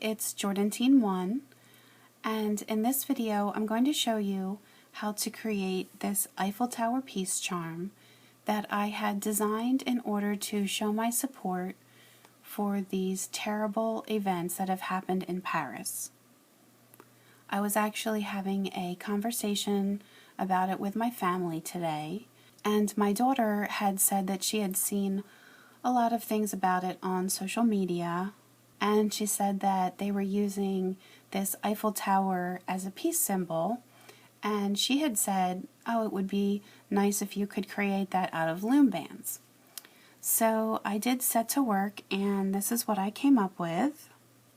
it's Jordantine1, and in this video I'm going to show you how to create this Eiffel Tower Peace Charm that I had designed in order to show my support for these terrible events that have happened in Paris. I was actually having a conversation about it with my family today, and my daughter had said that she had seen a lot of things about it on social media, and she said that they were using this Eiffel Tower as a peace symbol, and she had said, oh, it would be nice if you could create that out of loom bands. So I did set to work, and this is what I came up with.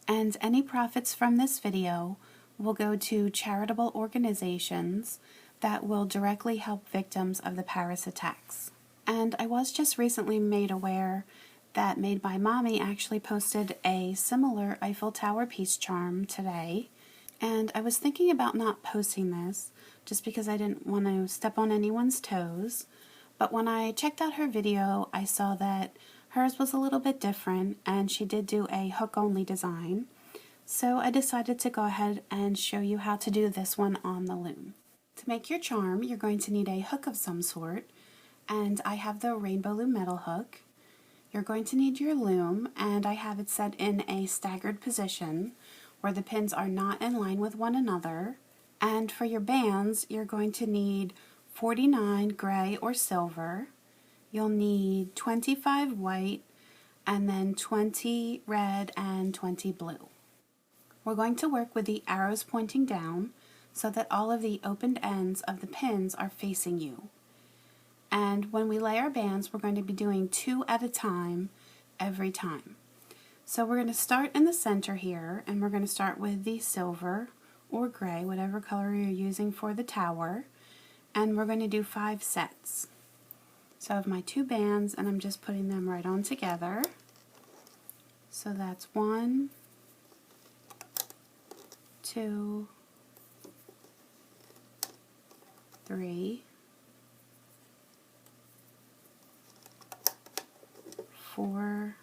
And any profits from this video will go to charitable organizations that will directly help victims of the Paris attacks. And I was just recently made aware that Made by Mommy actually posted a similar Eiffel Tower Peace Charm today. And I was thinking about not posting this just because I didn't want to step on anyone's toes. But when I checked out her video, I saw that hers was a little bit different, and she did do a hook-only design. So I decided to go ahead and show you how to do this one on the loom. To make your charm, you're going to need a hook of some sort, and I have the Rainbow Loom metal hook. You're going to need your loom, and I have it set in a staggered position where the pins are not in line with one another. And for your bands, you're going to need 49 gray or silver. You'll need 25 white, and then 20 red and 20 blue. We're going to work with the arrows pointing down so that all of the opened ends of the pins are facing you. And when we lay our bands, we're going to be doing 2 at a time every time. So we're going to start in the center here, and we're going to start with the silver or gray, whatever color you're using for the tower, and we're going to do 5 sets. So I have my 2 bands, and I'm just putting them right on together. So that's 1, 2, 3, 4,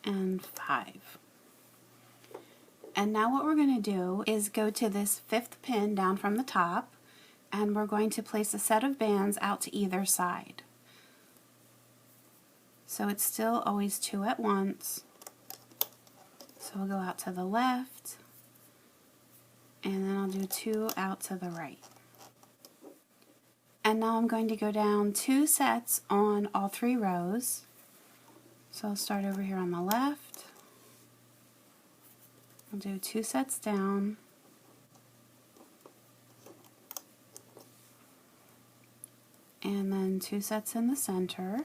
and 5. And now what we're going to do is go to this 5th pin down from the top, and we're going to place a set of bands out to either side. So it's still always 2 at once. So we'll go out to the left, and then I'll do 2 out to the right. And now I'm going to go down 2 sets on all 3 rows. So I'll start over here on the left. I'll do 2 sets down. And then 2 sets in the center.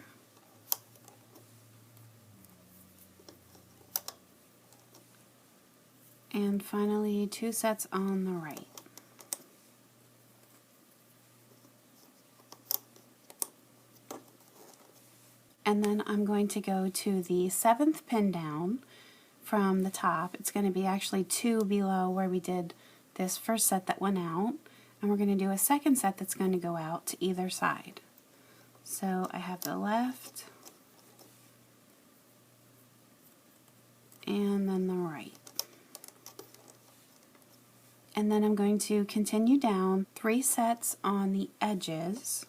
And finally 2 sets on the right. And then I'm going to go to the 7th pin down from the top. It's going to be actually 2 below where we did this first set that went out. And we're going to do a 2nd set that's going to go out to either side. So I have the left and then the right. And then I'm going to continue down 3 sets on the edges.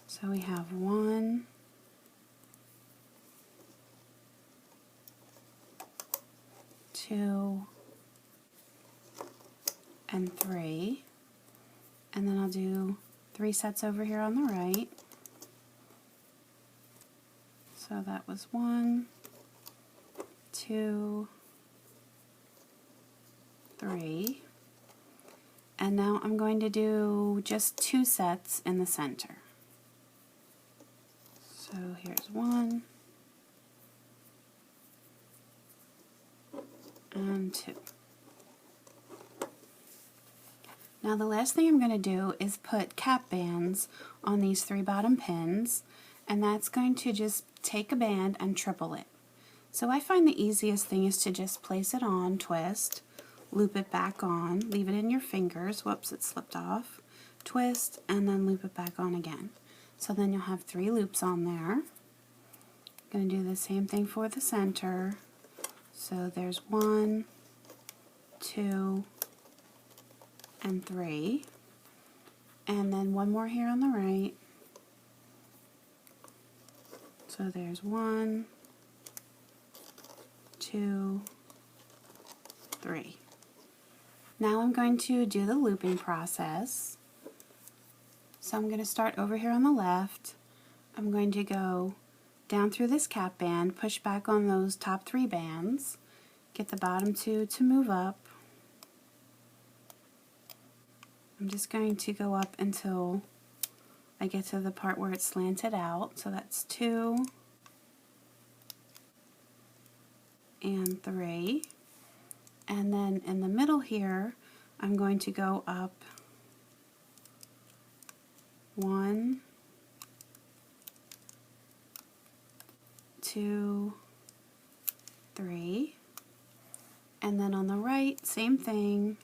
So we have 1, 2, and 3, and then I'll do 3 sets over here on the right. So that was 1, 2, 3, and now I'm going to do just 2 sets in the center. So here's 1, and 2. Now the last thing I'm going to do is put cap bands on these 3 bottom pins, and that's going to just take a band and triple it. So I find the easiest thing is to just place it on, twist, loop it back on, leave it in your fingers, whoops, it slipped off, twist, and then loop it back on again. So then you'll have 3 loops on there. Going to do the same thing for the center. So there's 1, 2, and 3. And then one more here on the right. So there's 1, 2, 3. Now I'm going to do the looping process. So I'm going to start over here on the left. I'm going to go down through this cap band, push back on those top 3 bands, get the bottom 2 to move up. I'm just going to go up until I get to the part where it's slanted out. So that's 2 and 3. And then in the middle here, I'm going to go up 1, 2, 3. And then on the right, same thing.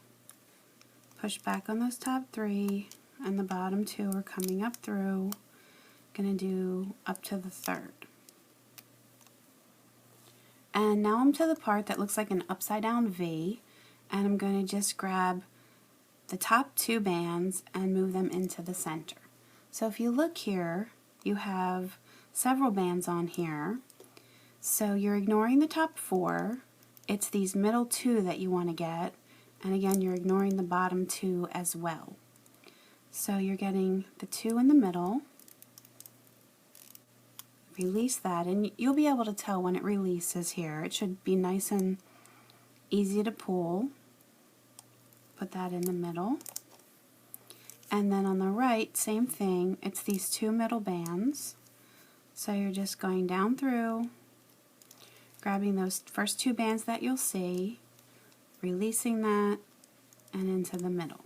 Push back on those top 3, and the bottom 2 are coming up through. Gonna do up to the 3rd. And now I'm to the part that looks like an upside down V, and I'm going to just grab the top 2 bands and move them into the center. So if you look here, you have several bands on here. So you're ignoring the top 4. It's these middle 2 that you want to get, and again you're ignoring the bottom 2 as well. So you're getting the 2 in the middle. Release that, and you'll be able to tell when it releases here. It should be nice and easy to pull. Put that in the middle. And then on the right, same thing. It's these 2 middle bands. So you're just going down through, grabbing those first 2 bands that you'll see, releasing that, and into the middle.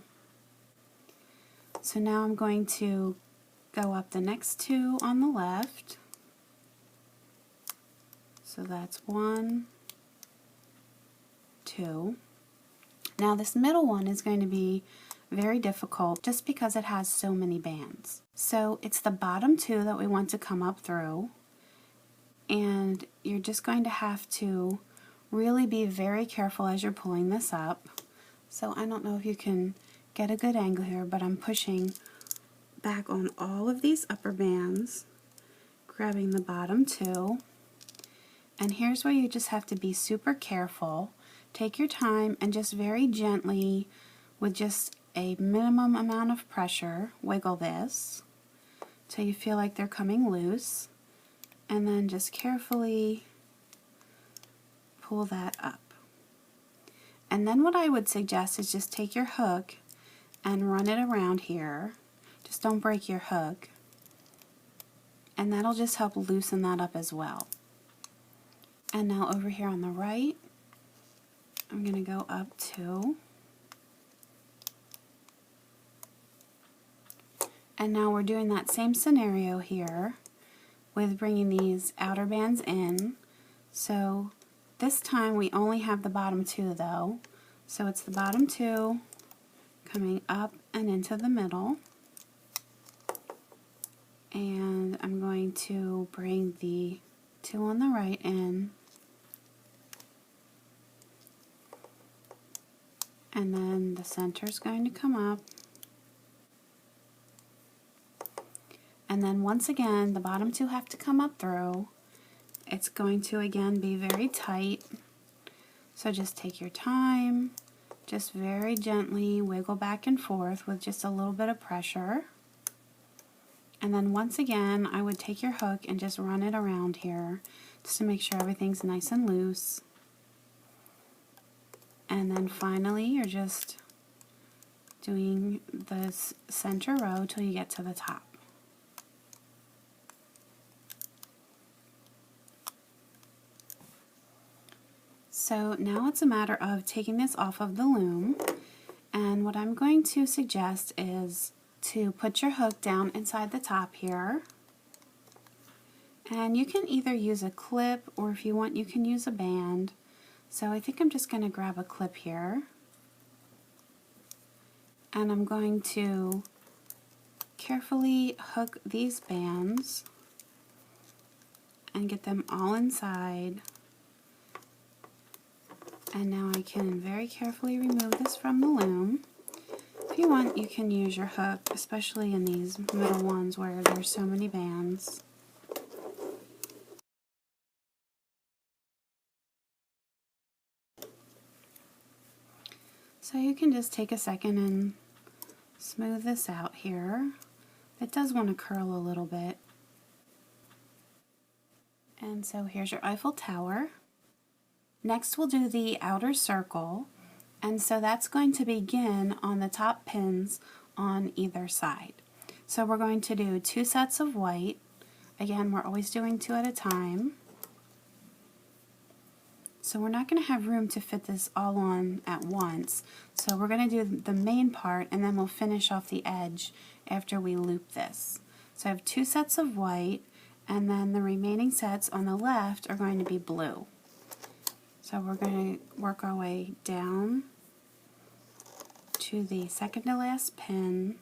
So now I'm going to go up the next 2 on the left. So that's 1, 2. Now this middle one is going to be very difficult just because it has so many bands. So it's the bottom 2 that we want to come up through, and you're just going to have to really be very careful as you're pulling this up. So I don't know if you can get a good angle here, but I'm pushing back on all of these upper bands, grabbing the bottom 2. And here's where you just have to be super careful. Take your time and just very gently, with just a minimum amount of pressure, wiggle this till you feel like they're coming loose, and then just carefully pull that up. And then what I would suggest is just take your hook and run it around here. Just don't break your hook, and that'll just help loosen that up as well. And now over here on the right, I'm going to go up 2. And now we're doing that same scenario here with bringing these outer bands in. So this time we only have the bottom 2 though. So it's the bottom 2 coming up and into the middle. And I'm going to bring the 2 on the right in. And then the center is going to come up. And then once again, the bottom 2 have to come up through. It's going to again be very tight. So just take your time, just very gently wiggle back and forth with just a little bit of pressure. And then once again, I would take your hook and just run it around here just to make sure everything's nice and loose. And then finally, you're just doing this center row till you get to the top. So now it's a matter of taking this off of the loom, and what I'm going to suggest is to put your hook down inside the top here, and you can either use a clip, or if you want you can use a band. So I think I'm just going to grab a clip here, and I'm going to carefully hook these bands and get them all inside And now I can very carefully remove this from the loom. If you want, you can use your hook, especially in these middle ones where there's so many bands. So you can just take a second and smooth this out here. It does want to curl a little bit. And so here's your Eiffel Tower. Next we'll do the outer circle, and so that's going to begin on the top pins on either side. So we're going to do 2 sets of white. Again, we're always doing 2 at a time. So we're not going to have room to fit this all on at once. So we're going to do the main part and then we'll finish off the edge after we loop this. So I have 2 sets of white, and then the remaining sets on the left are going to be blue. So we're going to work our way down to the second to last pin.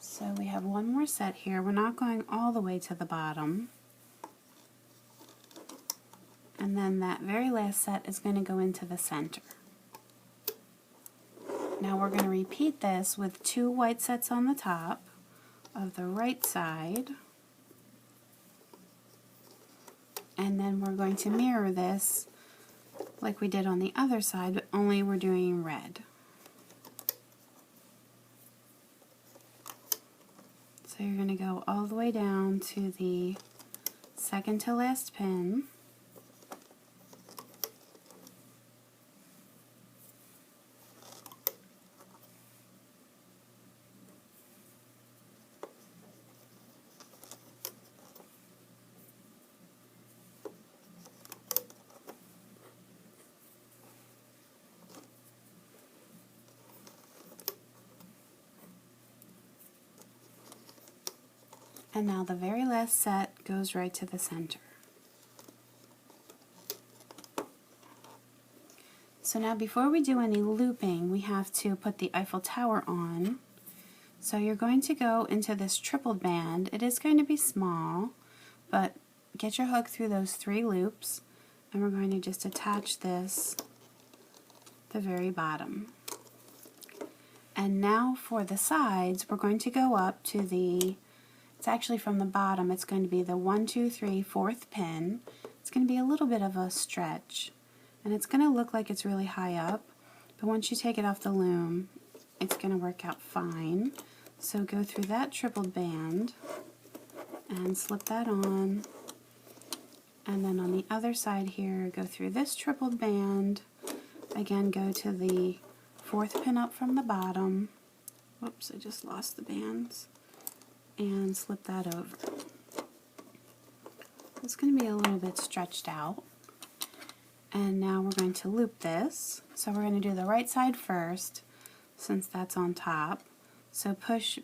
So we have one more set here. We're not going all the way to the bottom. And then that very last set is going to go into the center. Now we're going to repeat this with 2 white sets on the top of the right side. And then we're going to mirror this like we did on the other side, but only we're doing red. So you're going to go all the way down to the second to last pin. And now the very last set goes right to the center. So now before we do any looping, we have to put the Eiffel Tower on. So you're going to go into this tripled band. It is going to be small, but get your hook through those 3 loops, and we're going to just attach this at the very bottom. And now for the sides, we're going to go up to the, it's actually from the bottom, it's going to be the 1, 2, 3, 4th pin. It's going to be a little bit of a stretch, and it's going to look like it's really high up, but once you take it off the loom, it's going to work out fine. So go through that tripled band and slip that on, and then on the other side here, go through this tripled band, again go to the 4th pin up from the bottom. Whoops, I just lost the bands. And slip that over. It's going to be a little bit stretched out. And now we're going to loop this. So we're going to do the right side first, since that's on top. So push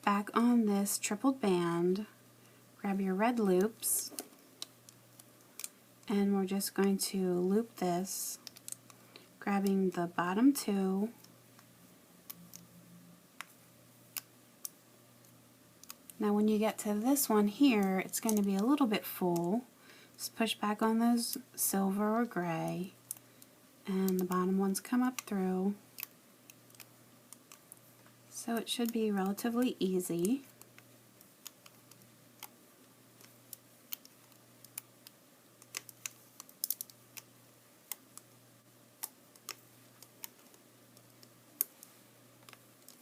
back on this tripled band, grab your red loops, and we're just going to loop this, grabbing the bottom 2, now when you get to this one here, it's going to be a little bit full. Just push back on those silver or gray, and the bottom ones come up through. So it should be relatively easy.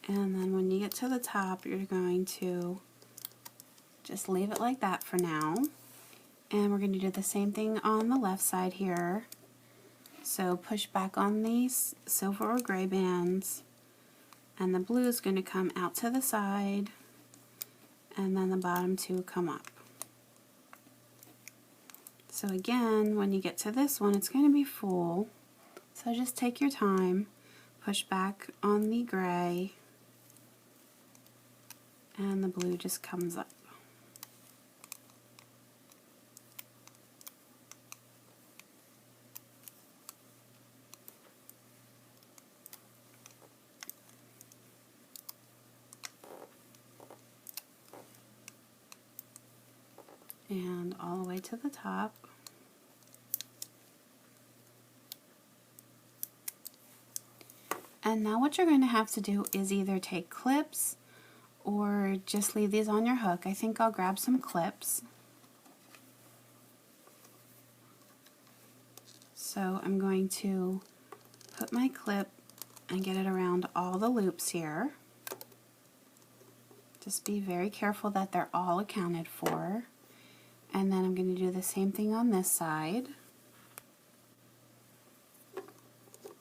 And then when you get to the top, you're going to just leave it like that for now. And we're going to do the same thing on the left side here. So push back on these silver or gray bands, and the blue is going to come out to the side, and then the bottom 2 come up. So again, when you get to this one, it's going to be full. So just take your time, push back on the gray, and the blue just comes up. And all the way to the top. And now what you're going to have to do is either take clips or just leave these on your hook. I think I'll grab some clips. So I'm going to put my clip and get it around all the loops here. Just be very careful that they're all accounted for. And then I'm going to do the same thing on this side.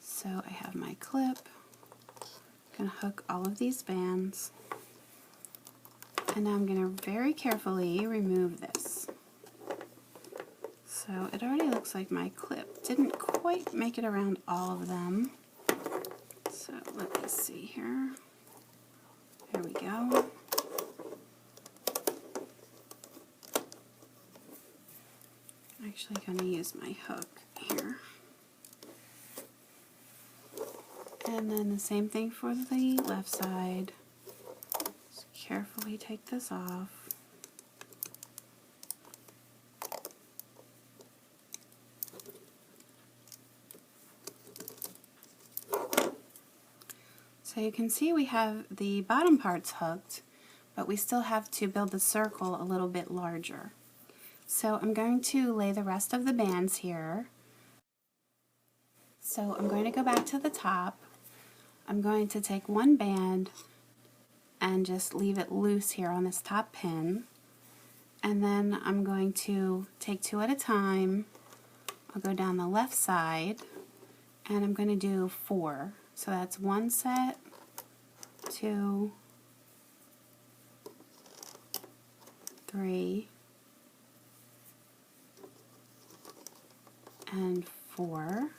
So I have my clip. I'm going to hook all of these bands. And now I'm going to very carefully remove this. So it already looks like my clip didn't quite make it around all of them. So let me see here. There we go. I'm actually going to use my hook here. And then the same thing for the left side. Just carefully take this off. So you can see we have the bottom parts hooked, but we still have to build the circle a little bit larger. So I'm going to lay the rest of the bands here. So I'm going to go back to the top. I'm going to take one band and just leave it loose here on this top pin. And then I'm going to take two at a time. I'll go down the left side and I'm going to do 4. So that's 1 set, 2, 3, and 4.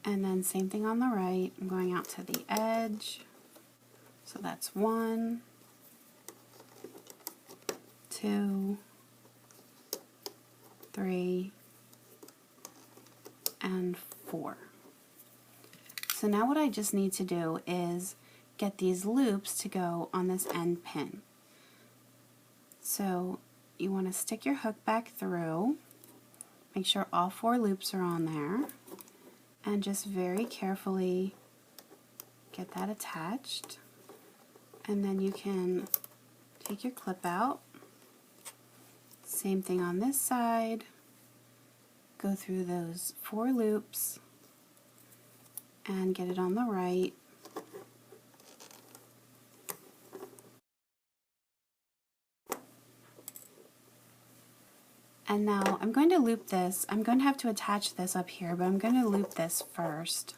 And then same thing on the right. I'm going out to the edge. So that's 1, 2, 3, and 4. So now what I just need to do is get these loops to go on this end pin. So you want to stick your hook back through, make sure all 4 loops are on there, and just very carefully get that attached. And then you can take your clip out. Same thing on this side. Go through those 4 loops and get it on the right. And now I'm going to loop this. I'm going to have to attach this up here, but I'm going to loop this first.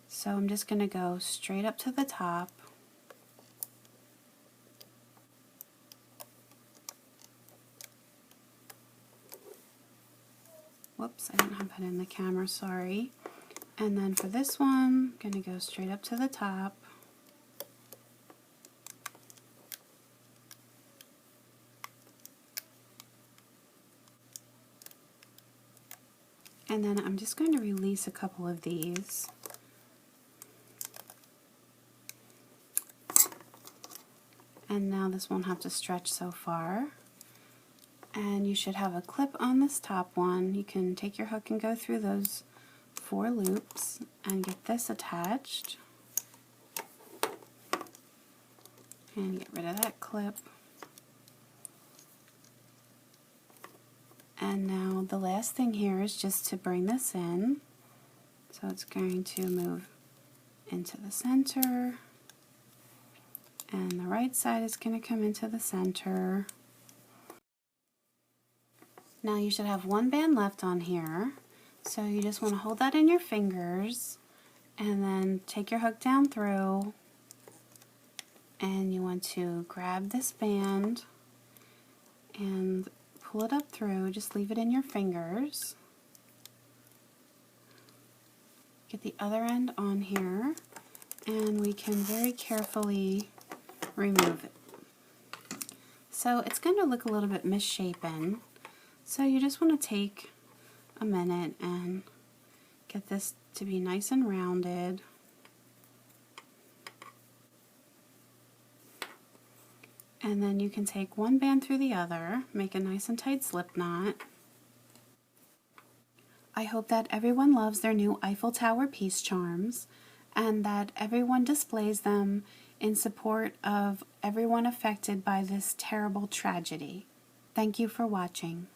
So I'm just going to go straight up to the top. Whoops, I didn't have that in the camera, sorry. And then for this one, I'm going to go straight up to the top. And then I'm just going to release a couple of these. And now this won't have to stretch so far. And you should have a clip on this top one. You can take your hook and go through those 4 loops and get this attached. And get rid of that clip. And now the last thing here is just to bring this in. So it's going to move into the center. And the right side is going to come into the center. Now you should have 1 band left on here. So you just want to hold that in your fingers and then take your hook down through, and you want to grab this band and pull it up through. Just leave it in your fingers. Get the other end on here, and we can very carefully remove it. So it's going to look a little bit misshapen. So you just want to take a minute and get this to be nice and rounded. And then you can take one band through the other, make a nice and tight slip knot. I hope that everyone loves their new Eiffel Tower Peace Charms and that everyone displays them in support of everyone affected by this terrible tragedy. Thank you for watching.